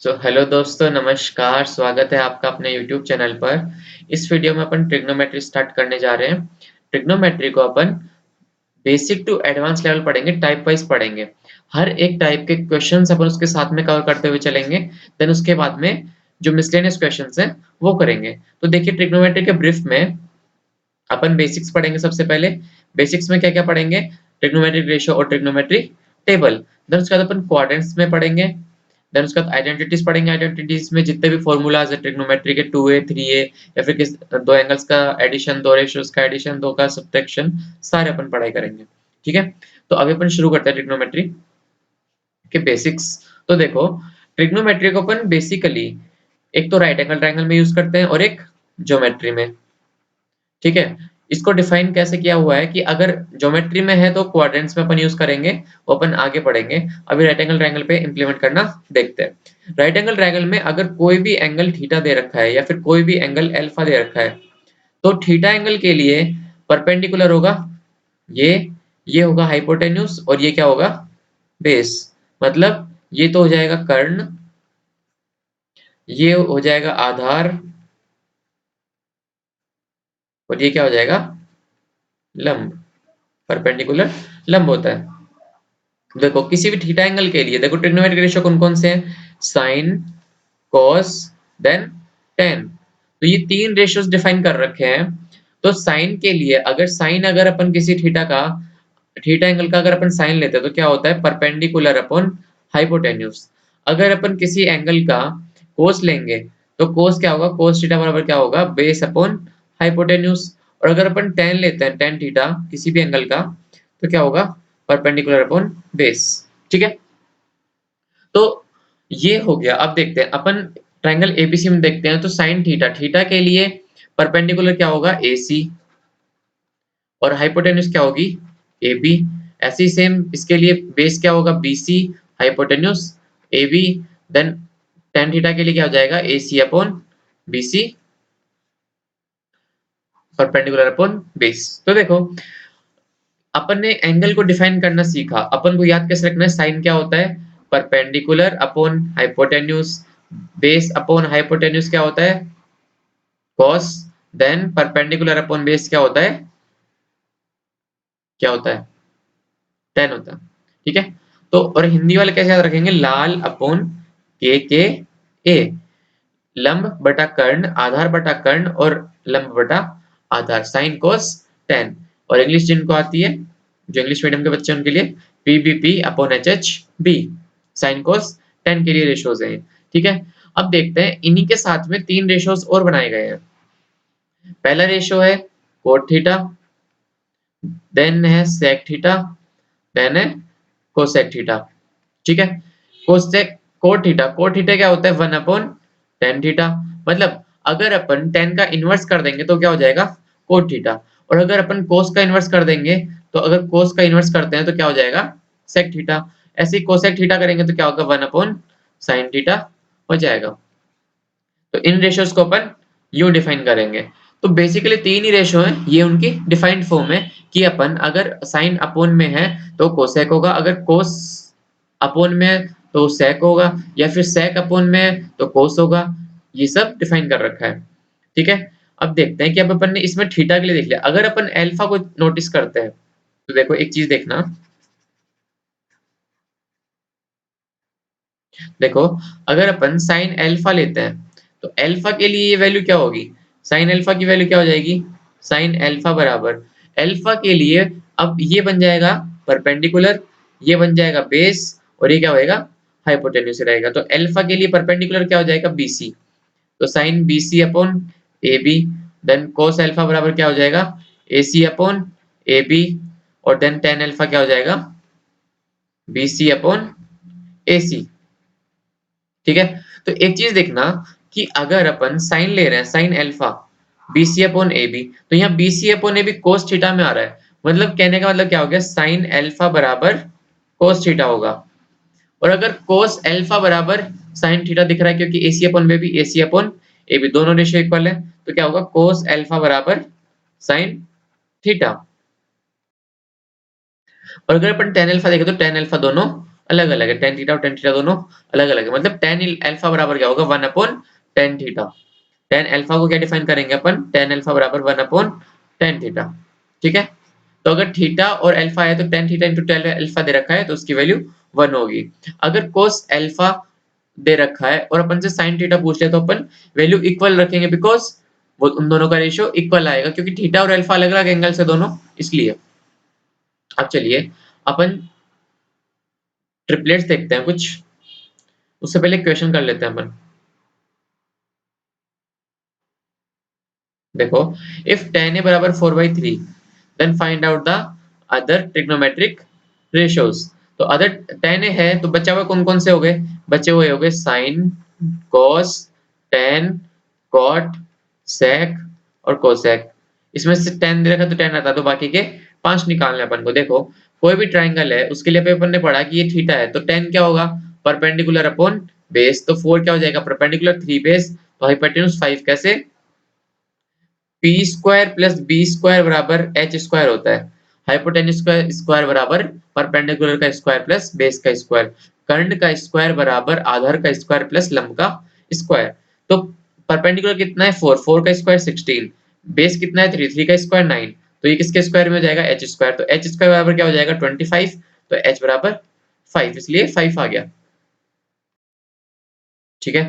Hello दोस्तों, नमस्कार। स्वागत है आपका अपने यूट्यूब चैनल पर। इस वीडियो में अपन ट्रिग्नोमेट्री स्टार्ट करने जा रहे हैं। ट्रिग्नोमेट्री को अपन बेसिक टू एडवांस लेवल पढ़ेंगे, टाइप वाइज पढ़ेंगे। हर एक टाइप के क्वेश्चंस अपन उसके साथ में कवर करते हुए चलेंगे। देन उसके बाद में जो मिसलेनियस क्वेश्चंस हैं वो करेंगे। तो देखिए, ट्रिग्नोमेट्री के ब्रीफ में अपन बेसिक्स पढ़ेंगे। सबसे पहले बेसिक्स में क्या क्या पढ़ेंगे? ट्रिग्नोमेट्रिक रेशियो और ट्रिग्नोमेट्रिक टेबल। देन उसके बाद अपन क्वाड्रेंट्स में पढ़ेंगे। देन उसके बाद आइडेंटिटीज पढ़ेंगे। आइडेंटिटीज में जितने भी फॉर्मूलाज है ट्रिग्नोमेट्री के, 2a 3a, या फिर किस दो एंगल्स का एडिशन, दो रेशियोज का एडिशन, दो का सब्ट्रैक्शन, सारे अपन पढ़ाई करेंगे। ठीक है, तो अभी अपन शुरू करते हैं ट्रिग्नोमेट्री के बेसिक्स। तो देखो, ट्रिग्नोमेट्री को अपन बेसिकली एक तो राइट एंगल ट्रायंगल में यूज करते हैं और एक ज्योमेट्री में। ठीक है, इसको डिफाइन कैसे किया हुआ है कि अगर ज्योमेट्री में है तो क्वाड्रेंट्स में अपन यूज करेंगे, वो अपन आगे पढ़ेंगे। अभी राइट एंगल ट्रायंगल पे इंप्लीमेंट करना देखते हैं। राइट एंगल ट्रायंगल में अगर कोई भी एंगल थीटा दे रखा है या फिर कोई भी एंगल अल्फा दे रखा है, तो थीटा एंगल के लिए परपेंडिकुलर होगा ये ये होगा हाइपोटेन्यूज, और ये क्या होगा? बेस। मतलब ये तो हो जाएगा कर्ण, ये हो जाएगा आधार, और ये क्या हो जाएगा? लंब। परपेंडिकुलर लंब होता है। देखो, किसी भी थीटा एंगल के लिए देखो ट्रिग्नोमेट्रिक रेशियो कौन कौन से हैं? Sine, cos, then tan. तो ये तीन रेशियोज डिफाइन कर रखे हैं। तो साइन के लिए अगर अपन किसी थीटा एंगल का अगर अपन साइन लेते हैं तो क्या होता है? Perpendicular upon hypotenuse. अगर अपन किसी एंगल का कोस लेंगे तो कोस क्या होगा? कोस थीटा बराबर क्या होगा? Base upon hypotenuse. और अगर अपन टेन लेते हैं, टेन थीटा किसी भी एंगल का, तो क्या होगा? Perpendicular upon base. ठीक है, तो ये हो गया। अब देखते हैं अपन ट्रायंगल एबीसी में देखते हैं। तो साइन थीटा, थीटा के लिए परपेंडिकुलर क्या होगा? एसी, और हाइपोटेन्यूज क्या होगी? एबी। ऐसे ही सेम इसके लिए बेस क्या होगा? BC, hypotenuse AB. Then tan theta के लिए क्या हो जाएगा? AC upon BC, perpendicular upon base. तो देखो, अपन ने एंगल को डिफाइन करना सीखा। अपन को याद कैसे रखना है? साइन क्या होता है? Perpendicular upon hypotenuse. Base upon hypotenuse क्या होता है? Cos. Then perpendicular upon base क्या होता है? क्या होता है? टेन होता है। ठीक है, तो और हिंदी वाले कैसे याद रखेंगे? लाल अपॉन के ए। लंब बटा कर्ण, आधार बटा कर्ण, और लंब बटा आधार, साइन कोस टेन। और इंग्लिश जिनको आती है, जो इंग्लिश मीडियम के बच्चे, उनके लिए P B P upon H H B, sine cos tan के लिए रेशियोज हैं। ठीक है, अब देखते हैं इन्हीं के साथ में तीन रेशियोज और बनाए गए हैं। पहला रेशियो है कोट थीटा, देन है सेक थीटा, देन है कोसेक थीटा। ठीक है, कोसेक कोट थीटा क्या होता है? 1 अपॉन टेन थीटा। मतलब अगर अपन टेन का इनवर्स कर देंगे तो क्या हो जाएगा? Cot theta. और अगर अपन कोस का इनवर्स कर देंगे, तो अगर कोस का इनवर्स करते हैं तो क्या हो जाएगा? Sec theta. ऐसे ही कोसेक थीटा करेंगे तो क्या होगा? 1 अपॉन साइन थीटा हो जाएगा। तो इन रेशियोज को अपन यू डिफाइन करेंगे। तो बेसिकली तीन ही रेशियो हैं, ये उनकी डिफाइंड फॉर्म है कि अपन अगर साइन अपोन में है तो कोसेक होगा, अगर कोस अपोन में है तो सेक होगा, या फिर सेक अपोन में है तो कोस होगा। ये सब डिफाइन कर रखा है। ठीक है, अब देखते हैं कि अब अपन ने इसमें थीटा के लिए देख लिया। अगर अपन अल्फा को नोटिस करते हैं तो देखो, एक चीज देखना। देखो, अगर अपन साइन अल्फा लेते हैं तो अल्फा के लिए ये वैल्यू क्या होगी? साइन अल्फा की वैल्यू क्या हो जाएगी? साइन अल्फा बराबर अल्फा के लिए अब ये बन जाएगा परपेंडिकुलर, ये बन जाएगा बेस, और ये क्या होएगा? हाइपोटेन्यूज रहेगा। तो अल्फा के लिए परपेंडिकुलर क्या हो जाएगा? बीसी। तो sine BC upon A B. Then cos alpha बराबर क्या हो जाएगा? AC upon A B. और देन टेन अल्फा क्या हो जाएगा? BC upon AC. ठीक है, तो एक चीज देखना कि अगर अपन साइन ले रहे हैं, sine alpha BC upon A B, तो यहाँ BC upon A B cos theta में आ रहा है। मतलब कहने का मतलब क्या हो गया? साइन अल्फा बराबर कोस थीटा होगा। और अगर कोस अल्फा बराबर साइन थीटा दिख रहा है, क्योंकि एसी अपॉन बी भी एसी अपॉन ए बी दोनों रेशियो इक्वल है, तो क्या होगा? कोस अल्फा बराबर साइन थीटा। और अगर अपन टेन अल्फा देखें तो टेन अल्फा दोनों अलग अलग है, टेन थीटा और टेन थीटा दोनों अलग अलग है, मतलब टेन अल्फा बराबर क्या होगा, one upon tan theta. Tan alpha को क्या डिफाइन करेंगे अपन, टेन अल्फा बराबर वन अपॉन टेन थीटा। ठीक है, तो अगर थीटा और अल्फा है तो tan theta into tan alpha दे रखा है तो उसकी वैल्यू वन होगी। अगर कोस अल्फा दे रखा है और अपन से साइन थीटा पूछ ले तो अपन वैल्यू इक्वल रखेंगे, बिकॉज वो उन दोनों का रेशियो इक्वल आएगा, क्योंकि थीटा और अल्फा अलग अलग एंगल से दोनों, इसलिए। अब चलिए अपन ट्रिपलेट्स देखते हैं कुछ, उससे पहले क्वेश्चन कर लेते हैं अपन। देखो, इफ tan a बराबर 4/3 then find out the other trigonometric ratios. तो अदर tan a है तो बचा हुआ कौन कौन से हो गए, बचे हुए हो गए साइन, कॉस, tan, कॉट, सेक और कोसेक। इसमें से tan दे रखा तो tan आता, तो बाकी के 5 निकालने अपन को। देखो, कोई भी ट्राइंगल है उसके लिए अपन ने पढ़ा कि ये थीटा है तो tan क्या होगा, परपेंडिकुलर अपॉन बेस, तो 4 क्या हो जाएगा, परपेंडिकुलर 3 बेस, तो हाइपोटेन्यूज 5 कैसे, P square plus B square बराबर एच स्क्वायर होता है। हाइपोटेन्यूज का स्क्वायर बराबर परपेंडिकुलर का स्क्वायर प्लस बेस का स्क्वायर। कर्ण का स्क्वायर बराबर आधार का स्क्वायर प्लस लंब का स्क्वायर। तो परपेंडिकुलर कितना है, 4, 4 का स्क्वायर 16, बेस कितना है 3, 3 का स्क्वायर 9, तो ये किसके स्क्वायर में हो जाएगा, एच स्क्वायर। तो एच स्क्वायर बराबर क्या हो जाएगा 25, तो एच बराबर 5, इसलिए 5 आ गया। ठीक है,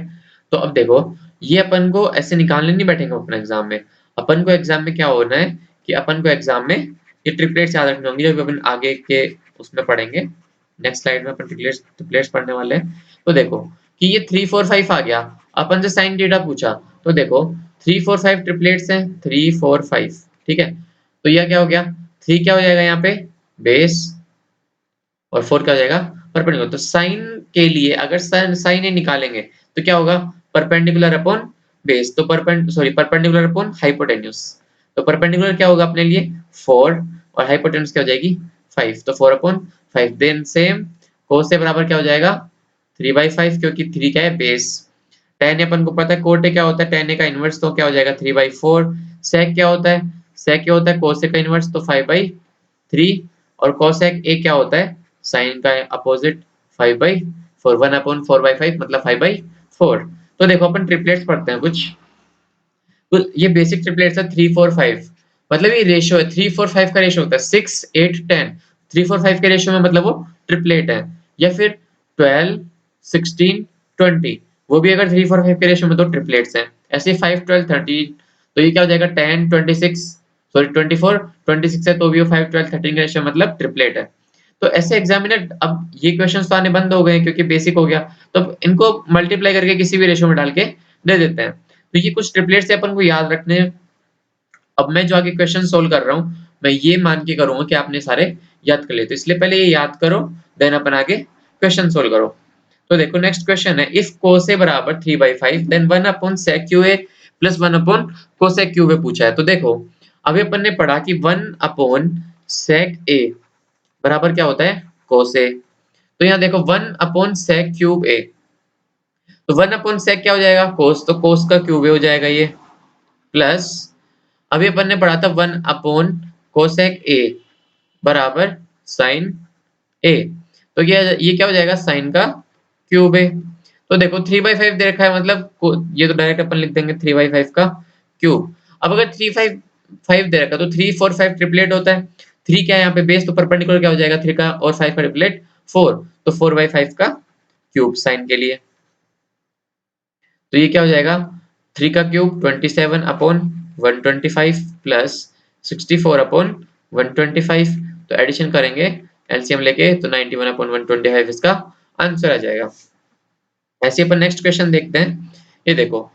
तो अब देखो, ये अपन को ऐसे निकालने नहीं बैठेंगे अपने एग्जाम में। अपन को एग्जाम में क्या होना है कि अपन को एग्जाम में ये ट्रिपलेट्स याद रखने होंगे, जो अपन आगे के उसमें पढ़ेंगे। नेक्स्ट स्लाइड में अपन ट्रिपलेट्स ट्रिपलेट्स पढ़ने वाले हैं। तो देखो कि ये 3 4 5 आ गया, अपन से साइन डेटा पूछा, तो देखो 3 4 5 ट्रिपलेट्स हैं, 3 4 5। ठीक है, तो यह क्या हो गया, 3 क्या हो जाएगा यहाँ पे बेस, और 4 क्या हो जाएगा परपेंडिकुलर। तो साइन के लिए अगर साइन ए निकालेंगे तो क्या होगा, परपेंडिकुलर अपॉन बेस, तो परपेंडिकुलर अपॉन हाइपोटेन्यूज। तो परपेंडिकुलर क्या होगा अपने लिए 4, और हाइपोटेन्यूज क्या हो जाएगी 5, तो 4 अपॉन 5। देन सेम कोस से बराबर क्या हो जाएगा 3/5, क्योंकि 3 क्या है बेस। tan ए अपन को पता है, कोट ए क्या होता है, tan ए का इनवर्स, तो क्या हो जाएगा 3/4। sec क्या होता है, sec क्या होता है cos ए का इनवर्स, तो 5/3। और cosec ए क्या होता है, साइन का अपोजिट 5/4, 1/4/5 मतलब 5/4। तो देखो अपन ट्रिपलेट्स पढ़ते हैं कुछ, तो ये बेसिक ट्रिपलेट्स है 3 4 5, मतलब ये रेशियो है 3 4 5 का रेशियो होता है 6 8 10। 3 4 5 के रेशियो में मतलब वो ट्रिपलेट है। या फिर 12 16 20, वो भी अगर 3 4 5 के रेशियो में तो ट्रिपलेट्स हैं। ऐसे 5 12 13, तो ये क्या हो जाएगा 10 26, सॉरी 24 26 है तो भी वो 5 12 13 के रेशियो मतलब ट्रिपलेट है। तो ऐसे एग्जामिनर अब ये क्वेश्चंस तो आने बंद हो गए हैं क्योंकि बेसिक हो गया, तो इनको मल्टीप्लाई करके किसी भी रेशियो में डाल के दे देते हैं। तो ये कुछ ट्रिपलेट्स से अपन को याद रखने हैं। अब मैं जो आगे क्वेश्चन सोल्व कर रहा हूँ, मैं ये मान के करूंगा कि आपने सारे याद कर लिए, तो इसलिए पहले ये याद करो, देन अपन आगे क्वेश्चन सोल्व करो। तो देखो नेक्स्ट क्वेश्चन है, इफ cos a बराबर 3/5 then 1 upon sec qa plus 1 upon cosec qa पूछा है। तो देखो अभी अपन ने पढ़ा कि 1 अपॉन sec a बराबर क्या होता है cos a, तो यहाँ देखो 1 अपॉन sec क्यूब a, तो 1 अपॉन sec क्या हो जाएगा cos, तो cos का क्यूब a हो जाएगा ये, प्लस अभी अपन ने पढ़ा था 1 अपॉन कोसेक ए बराबर साइन ए, तो ये क्या हो जाएगा साइन का क्यूब है। तो देखो 3/5 दे रखा है, मतलब ये तो डायरेक्ट अपन लिख देंगे 3/5 का क्यूब। अब अगर 3 5 दे रखा है तो 3 4 5 ट्रिपलेट होता है। 3 क्या है यहाँ पे बेस, तो परपेंडिकुलर क्या हो जाएगा 3 का, और 5 का ट्रिपलेट 4, तो 4/5 का क्यूब साइन के लिए। तो ये क्या हो जाएगा 3 का क्यूब 27 अपॉन 125 प्लस 64 अपॉन 125, तो एडिशन करेंगे एलसीएम लेके तो 91 अपॉन 125 इसका आंसर आ जाएगा। ऐसे अपन नेक्स्ट क्वेश्चन देखते हैं। ये देखो,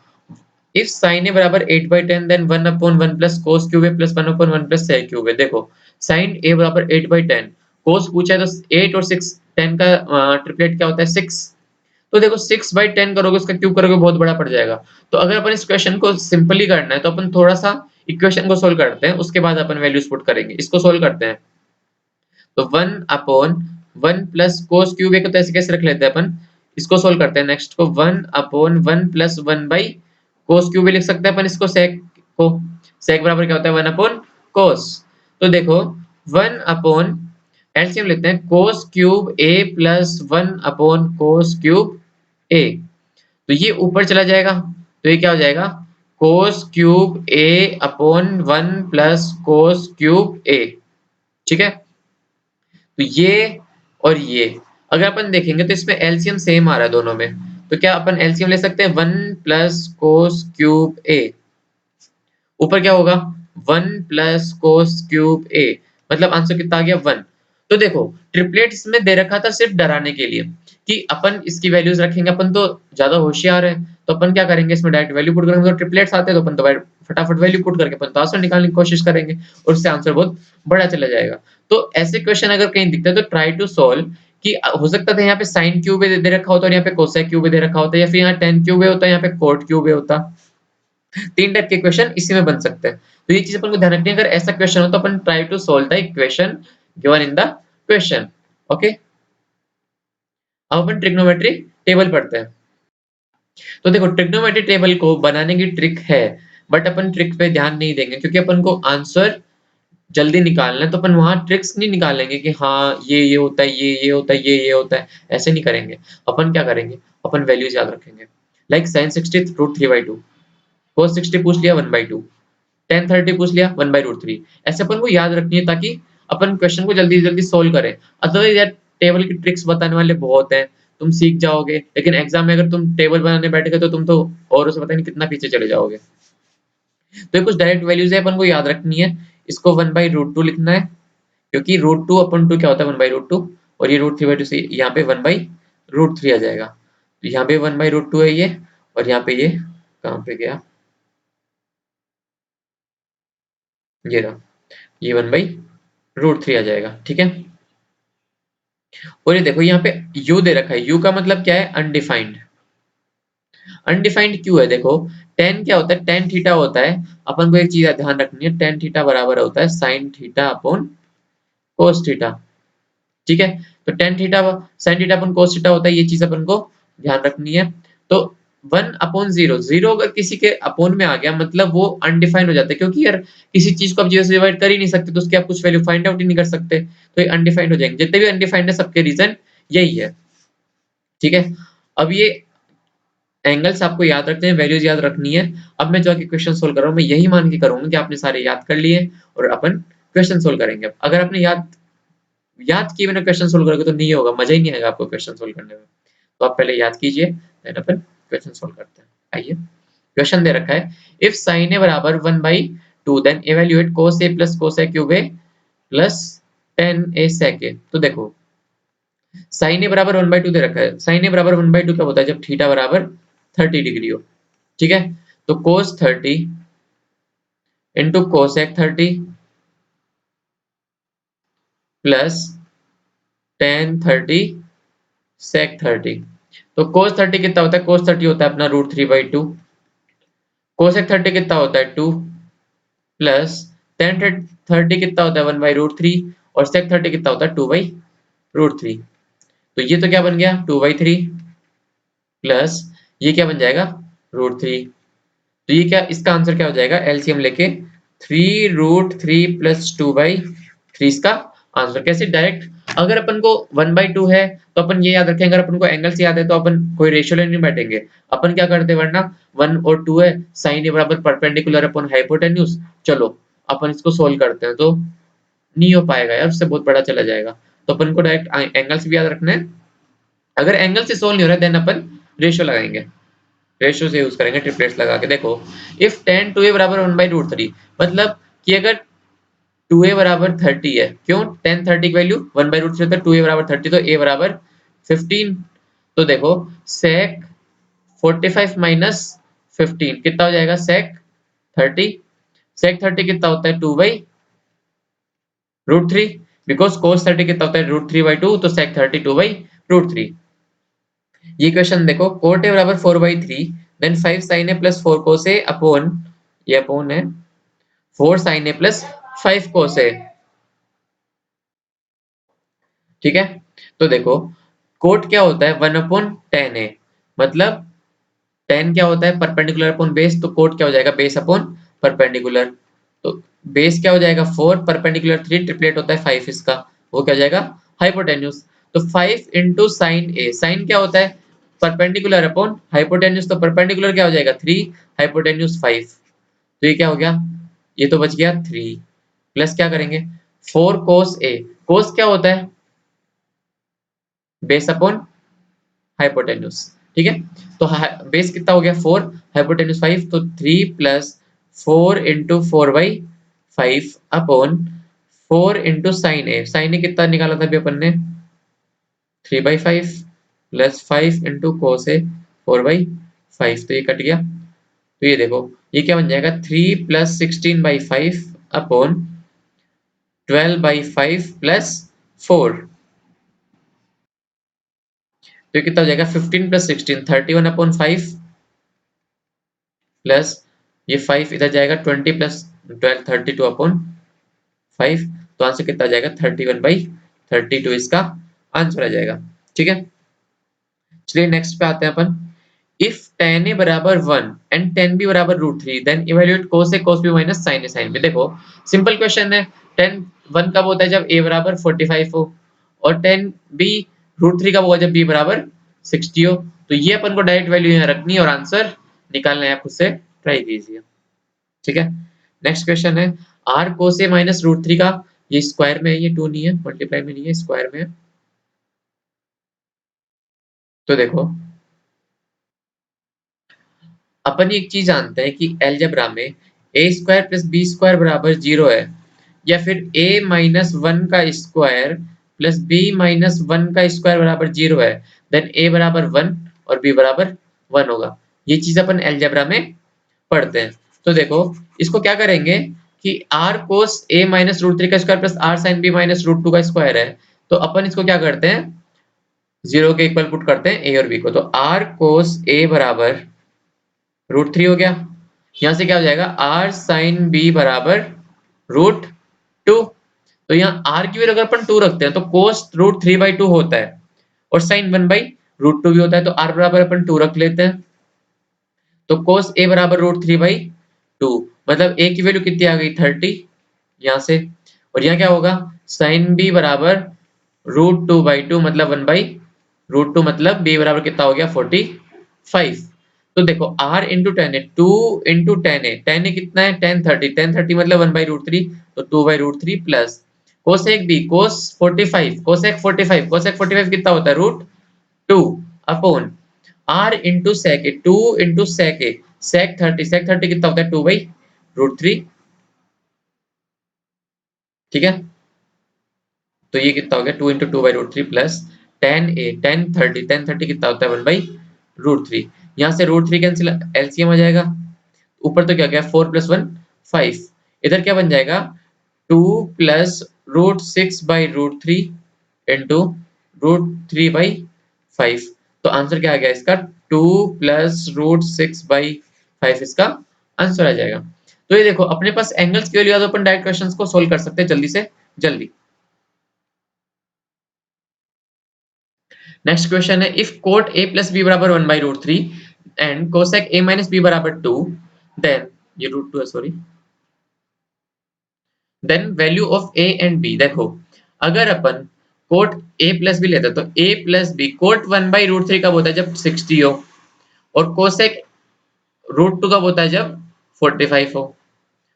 इफ sin a बराबर 8/10 then 1 upon 1 plus cos cube a plus 1 upon 1 plus sec cube a। देखो sin a बराबर 8/10, cos पूछा है तो 8 और 6, 10 का ट्रिपलेट क्या होता है 6, तो देखो 6/10 करोगे उसका क्यूब करोगे बहुत बड़ा पड़ जाएगा। तो अगर अपन इस क्वेश्चन को सिंपली करना है तो अपन थोड़ा सा इक्वेशन को सोल्व करते हैं, उसके बाद अपन वैल्यूज पुट करेंगे। इसको सोल्व करते हैं, तो 1 अपॉन 1 प्लस कोस क्यूब ए को तो ऐसे कैसे रख लेते हैं अपन, इसको सोल्व करते हैं। नेक्स्ट को 1 upon 1 plus 1 by cos cube लिख सकते हैं अपन इसको, सेक को, सेक बराबर क्या होता है 1 अपॉन कोस। तो देखो 1 अपॉन एलसीएम लेते हैं कोस क्यूब ए प्लस 1 कोस क्यूब ए। तो ये ऊपर चला जाएगा, तो ये क्या हो जाएगा कोस क्यूब ए अपॉन 1 कोस क्यूब ए। ठीक है, तो ये और ये अगर अपन देखेंगे तो इसमें एलसीएम सेम आ रहा है दोनों में, तो क्या अपन एलसीएम ले सकते हैं 1 कोस क्यूब ए। ऊपर क्या होगा 1 कोस क्यूब ए, मतलब आंसर कितना आ गया 1। तो देखो ट्रिपलेट्स में दे रखा था सिर्फ डराने के लिए कि अपन इसकी वैल्यूज रखेंगे, अपन तो ज्यादा होशियार है, तो अपन क्या करेंगे इसमें डायरेक्ट वैल्यू पुट करेंगे। तो ट्रिपलेट्स आते हैं तो अपन तो फटाफट वैल्यू पुट करके अपन तो आंसर निकालने की कोशिश करेंगे और उससे आंसर बहुत बड़ा चला जाएगा। तो ऐसे क्वेश्चन अगर कहीं दिखता है तो ट्राई टू सॉल्व कि हो सकता था यहाँ पे साइन क्यूब दे रखा होता और यहाँ पे कोसेक क्यूब दे रखा होता, या फिर यहाँ टेन क्यूब होता है यहाँ पे कोट क्यूब होता। 3 टाइप के क्वेश्चन इसी में बन सकते हैं, तो ये चीज अपन को ध्यान रखनी है। अगर ऐसा क्वेश्चन हो तो अपन try to solve the equation given in the question. Okay, अब अपन ट्रिग्नोमेट्री टेबल पढ़ते हैं। तो देखो ट्रिग्नोमेट्री टेबल को बनाने की ट्रिक है, बट अपन ट्रिक पे ध्यान नहीं देंगे क्योंकि अपन को आंसर जल्दी निकालना है, तो अपन वहां ट्रिक्स नहीं निकालेंगे कि हाँ ये होता है, ये होता है, ये होता है, ऐसे नहीं करेंगे। अपन क्या करेंगे, अपन वैल्यूज याद रखेंगे, लाइक साइन 60 रूट 3/2, cos 60 पूछ लिया 1/2, tan 30 पूछ लिया 1/√3। ऐसे अपन को याद रखनी है ताकि अपन क्वेश्चन को जल्दी जल्दी सोल्व करें। अदरवाइज यार टेबल की ट्रिक्स बताने वाले बहुत हैं, तुम सीख जाओगे लेकिन एग्जाम में अगर तुम टेबल बनाने बैठ गए तो तुम तो और उसे पता नहीं कितना पीछे चले जाओगे। तो ये कुछ डायरेक्ट वैल्यूज है अपन को याद रखनी है। इसको 1/√2 लिखना है क्योंकि √2 अपन 2 क्या होता है 1/√2, और ये √3/2 से यहाँ पे 1/√3 आ जाएगा। तो यहाँ पे 1/√2 है ये, और यहाँ पे ये कहाँ पे गया, ये रहा, ये 1/√3 आ जाएगा। ठीक है, और ये देखो यहाँ पे u दे रखा है, u का मतलब क्या है अनडिफाइंड। अनडिफाइंड क्यों है, देखो tan क्या होता है, tan थीटा होता है, अपन को एक चीज ध्यान रखनी है, tan थीटा बराबर होता है sin theta upon cos theta. ठीक है, तो tan theta sin theta upon cos theta होता है, ये चीज अपन को ध्यान रखनी है। तो 1/0, जीरो अगर किसी के अपोन में आ गया मतलब वो अनडिफाइंड हो जाता है, क्योंकि यार किसी चीज को आप जीरो से डिवाइड कर ही नहीं सकते तो उसकी आप कुछ वैल्यू फाइंड आउट ही नहीं कर सकते, तो ये अनडिफाइंड हो जाएंगे। जितने भी अनडिफाइंड है सबके रीजन यही है। ठीक है, अब ये एंगल्स आपको याद रखते हैं, वैल्यूज याद रखनी है। अब मैं जो आगे क्वेश्चन सोल्व कर रहा हूँ मैं यही मान के करूंगा कि आपने सारे याद कर लिए और अपन क्वेश्चन सोल्व करेंगे। अगर आपने याद याद किए बिना क्वेश्चन सोल्व करोगे तो नहीं होगा, मजा ही नहीं आएगा आपको क्वेश्चन सोल्व करने में। तो आप पहले याद कीजिए, देन अपन क्वेश्चन सोल्व करते हैं। आइए, क्वेश्चन दे रखा है इफ sin a बराबर 1/2 then evaluate cos a plus cos a cube a plus tan a sec a। तो देखो sin a बराबर 1/2 दे रखा है, sin a बराबर 1/2 कब होता है, जब थीटा बराबर 30 डिग्री हो। ठीक है, तो cos 30 into cosec 30 plus tan 30 sec 30। तो cos 30 कितना होता है, cos 30 होता है अपना √3/2, cosec 30 कितना होता है 2, प्लस tan 30 कितना होता है 1/√3, और sec 30 कितना होता है 2/√3। तो ये तो क्या बन गया 2/3, प्लस ये क्या बन जाएगा √3। तो ये क्या, इसका आंसर क्या हो जाएगा, एलसीएम लेके 3√3 प्लस 2/3 इसका आंसर। कैसे डायरेक्ट, अगर अपन को 1/2 है तो अपन ये याद रखें, अगर अपन को एंगल्स याद है तो अपन कोई रेशियो लेने नहीं बैठेंगे, अपन क्या करते, वरना 1 और 2 है, साइन ए बराबर परपेंडिकुलर अपॉन हाइपोटेन्यूज, चलो अपन इसको सोल्व करते हैं, तो नहीं हो पाएगा यार, उससे बहुत बड़ा चला जाएगा। तो अपन को डायरेक्ट एंगल्स भी याद रखना है। अगर एंगल से सोल्व नहीं हो रहा है देन अपन रेशियो लगाएंगे, रेशियो से यूज करेंगे ट्रिपलेट्स लगा के। देखो इफ tan 2a बराबर 1/√3, मतलब कि अगर 2a बराबर 30 है, क्यों tan 30 की वैल्यू 1/√3 होता है, 2a बराबर 30 तो a बराबर 15। तो देखो sec 45 माइनस 15 कितना हो जाएगा sec 30, sec 30 कितना होता है 2/√3, बिकॉज cos 30 कितना होता है √3/2, तो sec 30 2/√3। ये क्वेश्चन देखो cot a बराबर 4/3 then 5 sin a plus 4 cos a upon, ये अपॉन है 4 sin a plus 5 cos a। ठीक है, तो देखो कोट क्या होता है 1/tan a, मतलब tan क्या होता है परपेंडिकुलर अपॉन बेस, तो कोट क्या हो जाएगा बेस अपॉन परपेंडिकुलर। तो बेस क्या हो जाएगा 4, परपेंडिकुलर 3, ट्रिपलेट होता है 5 इसका, वो क्या हो जाएगा, हाइपोटेन्यूज। तो 5 इंटू साइन ए, साइन क्या होता है, परपेंडिकुलर अपॉन हाइपोटेन्यूज, तो परपेंडिकुलर क्या हो जाएगा 3, हाइपोटेन्यूज 5। तो ये क्या हो गया, ये तो बच गया 3, प्लस क्या करेंगे 4 कोस ए, कोस क्या होता है, बेस अपॉन हाइपोटेन्यूज, ठीक है। तो बेस कितना हो गया 4, हाइपोटेन्यूज 5, तो 3 plus 4 into 4/5 upon 4 into sine A, sine A कितना निकाला था अभी अपन ने 3/5 प्लस 5 इंटू कोस ए 4/5, तो ये कट गया। तो ये देखो ये क्या बन जाएगा 3 प्लस 16/5 अपॉन 12/5 प्लस 4, तो ये कितना हो जाएगा 15 प्लस 16 31 अपॉन 5 प्लस ये 5 इधर जाएगा 20 प्लस 12 32 अपॉन 5, तो आंसर कितना आ जाएगा 31/32 इसका आंसर आ जाएगा, ठीक है। चलिए नेक्स्ट पे आते हैं अपन। इफ tan a बराबर 1 एंड tan b बराबर √3 then evaluate cos a cos b minus sin a sin b। देखो सिंपल क्वेश्चन है, tan 1 कब होता है जब a बराबर 45 हो, और tan b √3 कब होगा जब b बराबर 60 हो। तो ये अपन को डायरेक्ट वैल्यू यहाँ रखनी है और आंसर निकालना है, आप खुद से ट्राई कीजिए, ठीक है। नेक्स्ट क्वेश्चन है r cos a माइनस √3 का, ये स्क्वायर में है, ये 2 नहीं है, मल्टीप्लाई में नहीं है, स्क्वायर में है। तो देखो अपन एक चीज जानते हैं कि अलजेब्रा में ए स्क्वायर प्लस बी स्क्वायर बराबर 0 है, या फिर a माइनस 1 का स्क्वायर प्लस b माइनस 1 का स्क्वायर बराबर 0 है, देन a बराबर 1 और b बराबर 1 होगा। ये चीज अपन अलजेब्रा में पढ़ते हैं। तो देखो इसको क्या करेंगे कि r cos a माइनस √3 का square plus r sin b minus √2 का स्क्वायर है, तो अपन इसको क्या करते हैं, जीरो के इक्वल पुट करते हैं a और b को, तो r cos a बराबर √3 हो गया, यहां से क्या हो जाएगा r sin b बराबर √2। तो यहाँ r की वैल्यू अगर अपन 2 रखते हैं तो cos √3/2 होता है, और sin 1/√2 भी होता है, तो r बराबर अपन 2 रख लेते हैं। तो cos a बराबर √3/2, मतलब a की वैल्यू कितनी आ गई 30 यहाँ से, और यहाँ क्या होगा sin b बराबर √2/2 मतलब 1/√2, मतलब b बराबर कितना हो गया 45। तो देखो r इंटू टेन है, 2 इंटू टेन ए कितना है टेन 30 मतलब 1/√3, तो 2/√3 प्लस कोसेक b कोसेक 45 कितना होता है √2 अपॉन r इंटू सेक ए, 2 इंटू सेक 30 कितना होता है 2/√3, ठीक है। तो ये कितना हो गया 2 इंटू 2/√3 प्लस टेन 30 कितना होता है 1/√3, यहाँ से √3 कैंसिल एलसीएम आ जाएगा, ऊपर तो क्या गया 4 प्लस 1 5, इधर क्या बन जाएगा 2 प्लस √6/√3 इंटू √3/5। तो आंसर क्या आ गया इसका 2 प्लस √6/5 इसका आंसर आ जाएगा। तो ये देखो अपने पास एंगल्स की वैल्यू, अपन डायरेक्ट क्वेश्चंस को सोल्व कर सकते हैं जल्दी से जल्दी। नेक्स्ट क्वेश्चन है if cot a plus b बराबर 1/√3 and cosec a minus b बराबर 2, देन ये √2 है sorry, then value of a and b। देखो अगर अपन कोट a प्लस बी लेते हैं तो a प्लस बी कोट 1/√3 कब होता है जब 60 हो, और कोसेक √2 कब होता है जब 45 हो।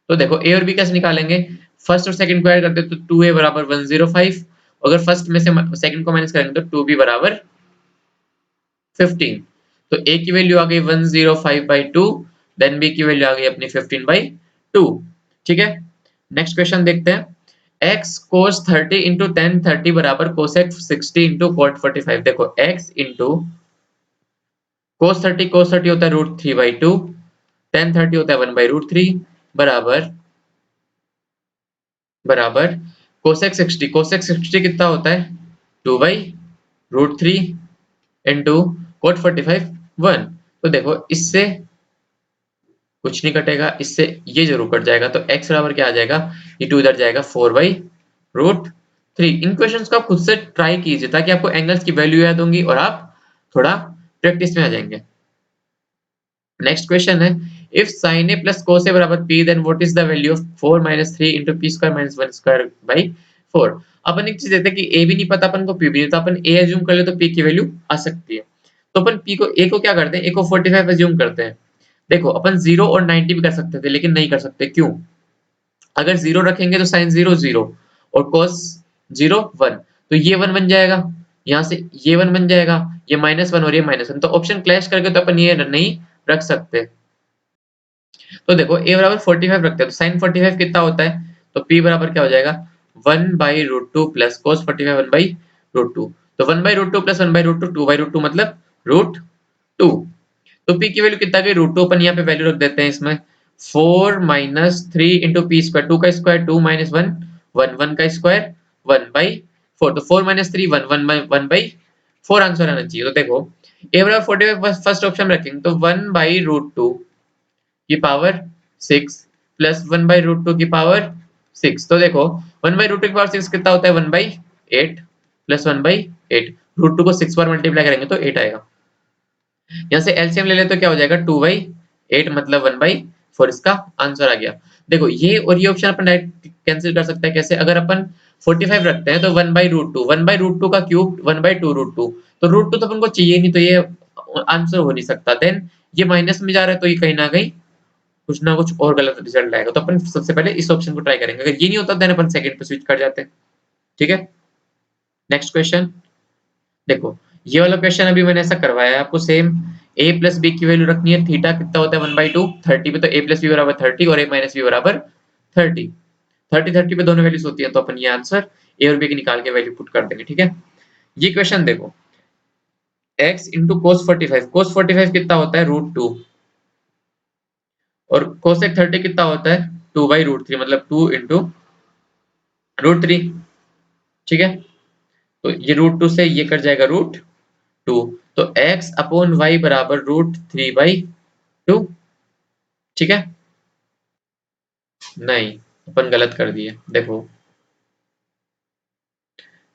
तो देखो a और b कैसे निकालेंगे, फर्स्ट और सेकंड को ऐड करते हैं तो 2a बराबर 105, अगर फर्स्ट में से सेकंड को माइनस करेंगे तो 2b बराबर 15। तो a की वैल्यू आ गई 105/2, देन b की वैल्यू आ गई अपनी 15/2, ठीक है। नेक्स्ट क्वेश्चन देखते हैं x cos 30 इंटू tan 30 बराबर cosec 60 इंटू cot 45। देखो x इंटू cos 30 होता है √3/2, tan 30 होता है 1/√3 बराबर बराबर cosec 60 कितना होता है 2/√3 इंटू cot 45 1। तो देखो इससे कुछ नहीं कटेगा, इससे ये जरूर कट जाएगा, तो x बराबर क्या आ जाएगा, ये 2 इधर जाएगा 4/√3। इन क्वेश्चंस को आप खुद से ट्राई कीजिए ताकि आपको एंगल्स की वैल्यू याद होंगी और आप थोड़ा प्रैक्टिस में आ जाएंगे। नेक्स्ट क्वेश्चन है if sin a plus cos a बराबर p then what is the value of 4 - 3 * p² - 1² 4। अपन एक चीज देते हैं कि ए भी नहीं पता अपन को, पी भी नहीं, तो अपन ए एज्यूम कर ले तो पी की वैल्यू आ सकती है। तो अपन पी को ए को क्या करते हैं, ए को 45 एज्यूम करते हैं। देखो अपन 0 और 90 भी कर सकते थे, लेकिन नहीं कर सकते, क्यों? अगर 0 रखेंगे तो साइन 0 0 और cos 0 1, तो ये 1 बन जाएगा, यहाँ से ये 1 बन जाएगा, ये -1 और ये -1, तो ऑप्शन क्लैश करके तो अपन ये नहीं रख सकते। तो देखो a बराबर 45 रखते हैं, तो sin 45 कितना होता है, तो p बराबर क्या हो जाएगा, 1/√2 प्लस cos 45 1/√2, तो 1/√2 प्लस 1/√2 2/√2 मतलब √2। तो p की वैल्यू कितना गई, √2, अपन यहाँ पे वैल्यू रख देते हैं इसमें, 4 माइनस 3 इंटू पी स्क्वायर, 2 का स्क्वायर 2 माइनस 1 1 1 का स्क्वायर 1/4, तो 4 माइनस 3 1 1/4 आंसर आना चाहिए। तो देखो a बराबर 45 फर्स्ट ऑप्शन में रखेंगे, तो 1/√2 की पावर 6 प्लस 1/√2 की पावर 6, तो देखो 1/√2 की पावर 6 कितना होता है, 1/8 प्लस 1/8, √2 को 6 बार मल्टीप्लाई करेंगे तो 8 आएगा। यहाँ से एलसीएम ले ले तो क्या हो जाएगा, 2/8 मतलब 1/4, इसका आंसर आ गया। देखो ये और ये ऑप्शन अपन डायरेक्ट कैंसिल कर सकते हैं, कैसे, अगर अपन 45 रखते हैं तो 1/√2 का क्यूब 1/2√2, तो √2 तो अपन को चाहिए नहीं, तो ये आंसर हो नहीं सकता। देन ये माइनस में जा रहा है, तो ये कहीं ना कहीं कुछ ना कुछ और गलत रिजल्ट आएगा, तो अपन सबसे पहले इस ऑप्शन को ट्राई करेंगे, अगर ये नहीं होता देन अपन सेकंड पे स्विच कर जाते हैं। ठीक है, नेक्स्ट क्वेश्चन। देखो ये वाला क्वेश्चन अभी मैंने ऐसा करवाया है आपको सेम, a प्लस बी की वैल्यू रखनी है, थीटा कितना होता है 1/2, 30 पे तो a प्लस बी बराबर 30 और a माइनस बी बराबर 30, 30 पे दोनों वैल्यूज होती है, तो अपन ये आंसर a और b की निकाल के वैल्यू पुट कर देंगे। ठीक है, ये क्वेश्चन देखो, x इंटू कोस 45, कोस 45 कितना होता है √2 और कोसेक 30 कितना होता है 2/√3 मतलब 2 इंटू √3। ठीक है, तो ये √2 से ये कट जाएगा √2, तो x अपॉन y बराबर √3/2। ठीक है, नहीं अपन गलत कर दिए, देखो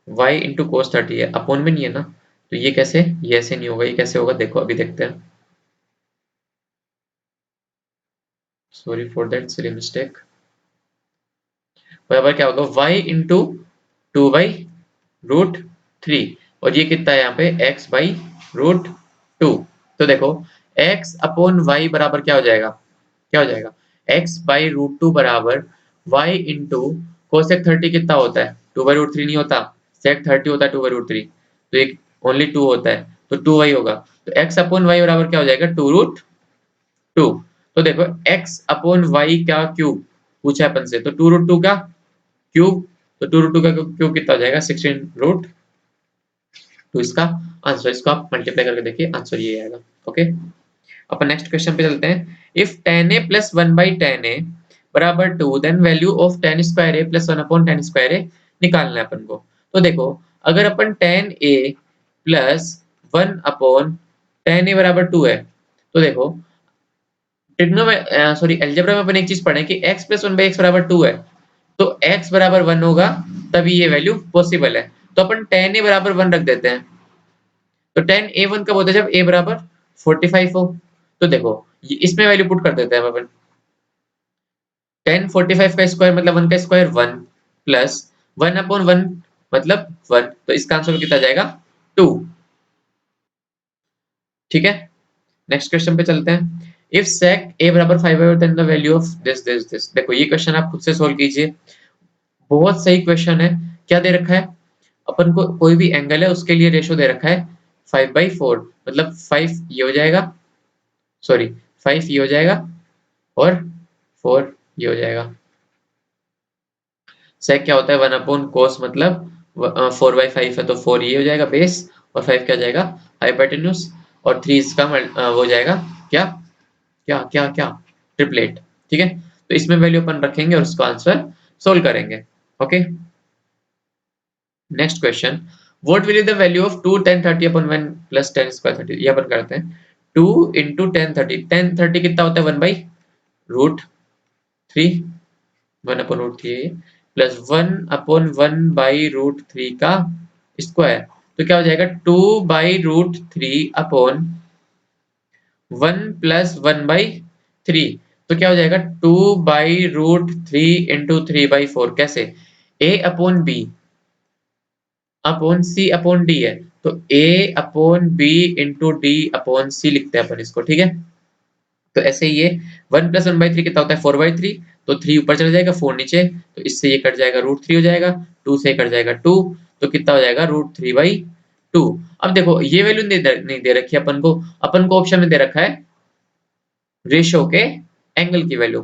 y इंटू कोस 30 है, अपॉन में नहीं है ना, तो ये कैसे, ये ऐसे नहीं होगा, ये कैसे होगा, देखो अभी देखते हैं, sorry for that silly mistake. बराबर क्या होगा, y इंटू 2/√3 और ये कितना है यहाँ पे x/√2, तो देखो x अपॉन y बराबर क्या हो जाएगा, क्या हो जाएगा, x/√2 बराबर y इंटू कोसेक 30 कितना होता है 2/√3 नहीं होता, सेक 30 होता है 2/√3, तो एक ओनली 2 होता है, तो 2y होगा, तो x अपॉन y बराबर क्या हो जाएगा 2√2। तो देखो x अपॉन y का क्यूब पूछा है अपन से, तो 2√2 का क्यूब, तो 2√2 का क्यूब कितना हो जाएगा 16√2, इसका आंसर, इसको आप मल्टीप्लाई करके देखिए आंसर ये आएगा। ओके, अपन नेक्स्ट क्वेश्चन पे चलते हैं। If tan a plus 1/tan a बराबर 2 then value of tan square a plus 1 upon tan square a निकालना है अपन को। तो देखो अगर अपन tan a plus 1 upon tan a बराबर 2 है, तो देखो ट्रिग्नो में सॉरी अलजेब्रा में अपन एक चीज पढ़े कि x प्लस 1/x बराबर 2 है, तो x बराबर 1 होगा तभी ये वैल्यू पॉसिबल है, तो अपन tan a बराबर 1 रख देते हैं। तो tan a1 कब होता है, जब a बराबर 45 हो, तो देखो इसमें वैल्यू पुट कर देते हैं अपन, tan 45 का स्क्वायर मतलब 1 का स्क्वायर 1 प्लस 1 अपॉन 1 मतलब 1, तो इसका आंसर कितना जाएगा 2। ठीक है, नेक्स्ट क्वेश्चन पे चलते हैं। इफ sec a बराबर 5 है then the value of this, देखो ये क्वेश्चन आप खुद से सोल्व कीजिए, बहुत सही क्वेश्चन है। क्या दे रखा है अपन को, कोई भी एंगल है उसके लिए रेशो दे रखा है 5/4 मतलब 5 ये हो जाएगा, सॉरी 5 ये हो जाएगा और 4 ये हो जाएगा। सेक क्या होता है 1 अपॉन कोस मतलब 4/5 है, तो 4 ये हो जाएगा बेस और 5 क्या जाएगा हाइपोटेन्यूज, और 3 इसका वो हो जाएगा क्या क्या क्या क्या ट्रिपलेट। ठीक है, तो इसमें वैल्यू अपन रखेंगे और इसको आंसर सोल्व करेंगे। Okay, next question, what will be the value of 2 10 30 upon 1 plus 10 square 30, ये अपन करते हैं 2 इंटू 10 30 कितना होता है 1/√3, 1 अपॉन √3 प्लस 1 अपॉन 1/√3 का स्क्वायर, तो क्या हो जाएगा 2/√3 अपॉन 1 प्लस 1/3, तो क्या हो जाएगा 2/√3 इंटू 3/4, कैसे, A upon B upon C upon D है, तो A upon B into D upon C लिखते हैं अपन इसको, ठीक है। तो ऐसे ही ये 1 प्लस 1/3 कितना होता है 4/3, तो 3 ऊपर चला जाएगा 4 नीचे, तो इससे ये कट जाएगा √3 हो जाएगा, 2 से कट जाएगा 2, तो कितना हो जाएगा √3/2। अब देखो ये वैल्यू नहीं दे रखी है अपन को ऑप्शन में दे रखा है रेशियो के एंगल की वैल्यू,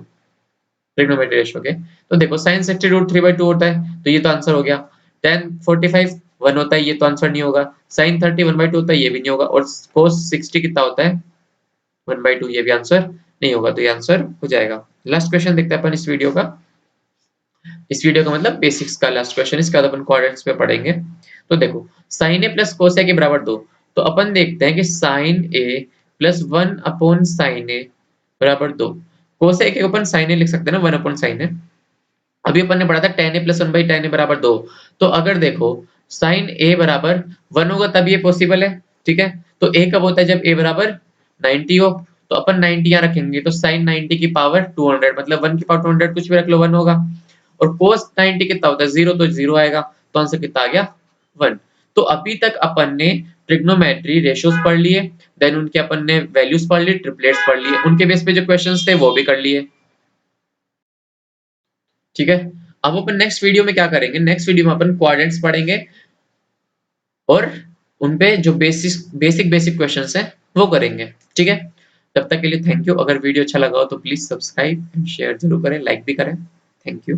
ट्रिग्नोमेट्री रेशियो के। तो देखो sin 60 √3/2 होता है, तो ये तो आंसर हो गया। tan 45 1 होता है, ये तो आंसर नहीं होगा। sin 30 1/2 होता है, ये भी नहीं होगा। और cos 60 कितना होता है 1/2, ये भी आंसर नहीं होगा, तो ये आंसर हो जाएगा। लास्ट क्वेश्चन देखते हैं अपन इस वीडियो का। इस वीडियो का मतलब बेसिक्स का लास्ट क्वेश्चन, इसके बाद अपन क्वाड्रेंट्स पे पढ़ेंगे। तो देखो sin a plus cos a के बराबर 2, तो अपन देखते हैं कि sin a plus 1 upon sin a बराबर 2। cos a के अपन sin a लिख सकते हैं ना 1 अपॉन sin a। अभी अपन ने पढ़ा था tan a plus 1/tan a बराबर 2। तो अगर देखो sin a बराबर 1 होगा तब ये पॉसिबल है, ठीक है। तो a कब होता है जब a बराबर 90 हो, तो अपन 90 यहाँ रखेंगे, तो sin 90 की पावर 200, मतलब 1 की पावर 200 कुछ भी रख लो 1 होगा। और cos 90 कितना होता है 0, तो 0 आएगा, तो आंसर कितना आ गया 1। तो अभी तक अपन ने ट्रिग्नोमेट्री रेशियोज पढ़ लिए, देन उनके अपन ने वैल्यूज पढ़ ली, ट्रिपलेट्स पढ़ लिए, उनके बेस पे जो क्वेश्चंस थे वो भी कर लिए, ठीक है। अब अपन नेक्स्ट वीडियो में क्या करेंगे, नेक्स्ट वीडियो में अपन क्वाड्रेंट्स पढ़ेंगे और उनपे जो बेसिक बेसिक क्वेश्चंस हैं वो करेंगे, ठीक है। तब तक के लिए थैंक यू। अगर वीडियो अच्छा लगा हो तो प्लीज सब्सक्राइब एंड शेयर जरूर करें, लाइक भी करें। Thank you.